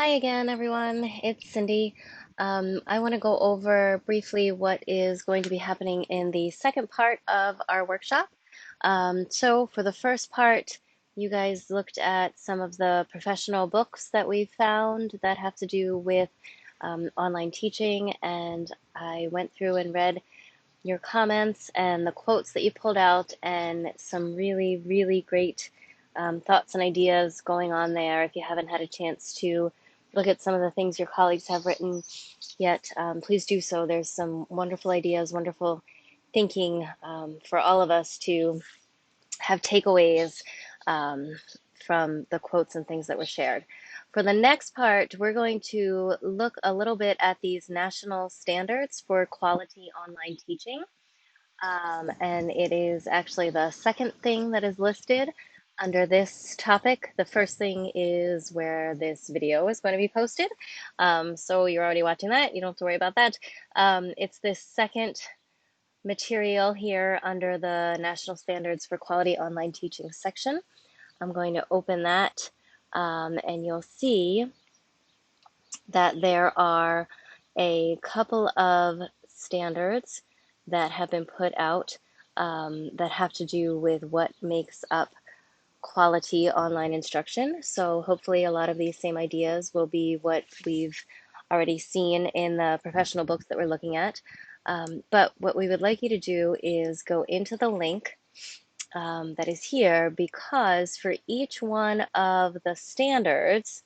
Hi again, everyone. It's Cindy. I want to go over briefly what is going to be happening in the second part of our workshop. So for the first part, you guys looked at some of the professional books that we found that have to do with online teaching, and I went through and read your comments and the quotes that you pulled out, and some really, really great thoughts and ideas going on there. If you haven't had a chance to look at some of the things your colleagues have written yet, please do so. There's some wonderful ideas, wonderful thinking for all of us to have takeaways um, from the quotes and things that were shared. For the next part, we're going to look a little bit at these national standards for quality online teaching. And it is actually the second thing that is listed under this topic. The first thing is where this video is going to be posted. So you're already watching that. You don't have to worry about that. It's this second material here under the National Standards for Quality Online Teaching section. I'm going to open that and you'll see that there are a couple of standards that have been put out that have to do with what makes up quality online instruction. So hopefully a lot of these same ideas will be what we've already seen in the professional books that we're looking at. But what we would like you to do is go into the link that is here, because for each one of the standards,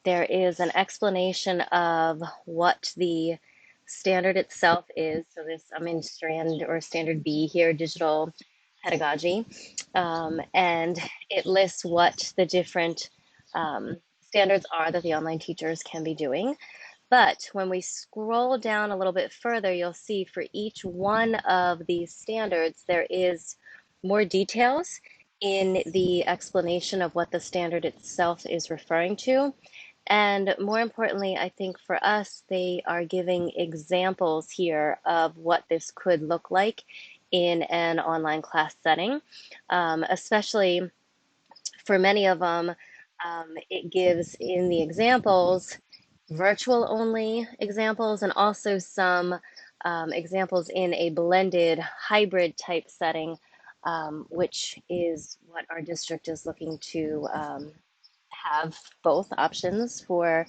there is an explanation of what the standard itself is. So this, I'm in strand or standard B here, digital pedagogy, and it lists what the different standards are that the online teachers can be doing. But when we scroll down a little bit further, you'll see for each one of these standards, there is more details in the explanation of what the standard itself is referring to. And more importantly, I think for us, they are giving examples here of what this could look like in an online class setting, especially for many of them. It gives in the examples virtual only examples, and also some examples in a blended hybrid type setting, which is what our district is looking to have both options for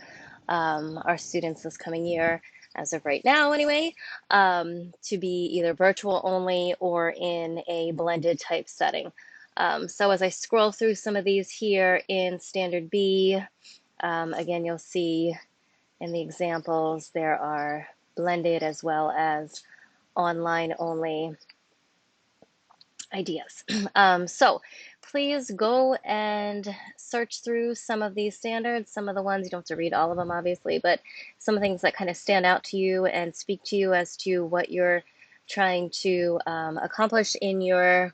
our students this coming year, as of right now anyway, to be either virtual only or in a blended type setting. So as I scroll through some of these here in Standard B, again, you'll see in the examples there are blended as well as online only ideas. So please go and search through some of these standards, some of the ones, you don't have to read all of them obviously, but some of the things that kind of stand out to you and speak to you as to what you're trying to accomplish in your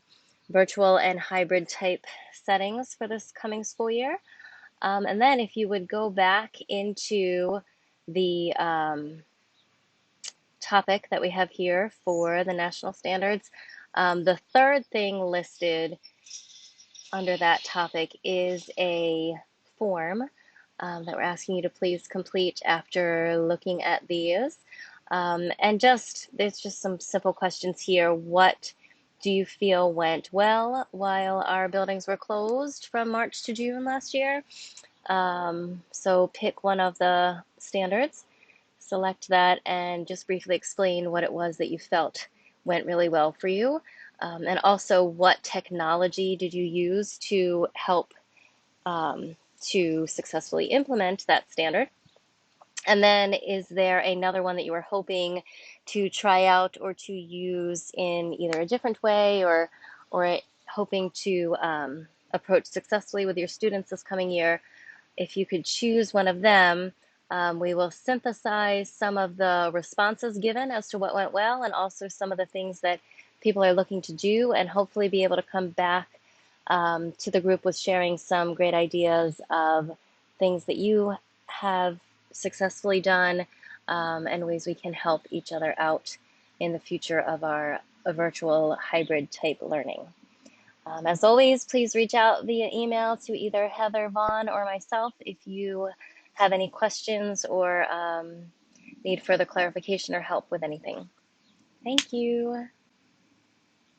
virtual and hybrid type settings for this coming school year. And then if you would go back into the topic that we have here for the national standards, the third thing listed under that topic is a form that we're asking you to please complete after looking at these. And there's just some simple questions here. What do you feel went well while our buildings were closed from March to June last year? So pick one of the standards, select that, and just briefly explain what it was that you felt went really well for you. And also, what technology did you use to help to successfully implement that standard? And then, is there another one that you were hoping to try out or to use in either a different way, or hoping to approach successfully with your students this coming year? If you could choose one of them, we will synthesize some of the responses given as to what went well, and also some of the things that people are looking to do, and hopefully be able to come back to the group with sharing some great ideas of things that you have successfully done, and ways we can help each other out in the future of our virtual hybrid type learning. As always, please reach out via email to either Heather Vaughn or myself if you have any questions or need further clarification or help with anything. Thank you.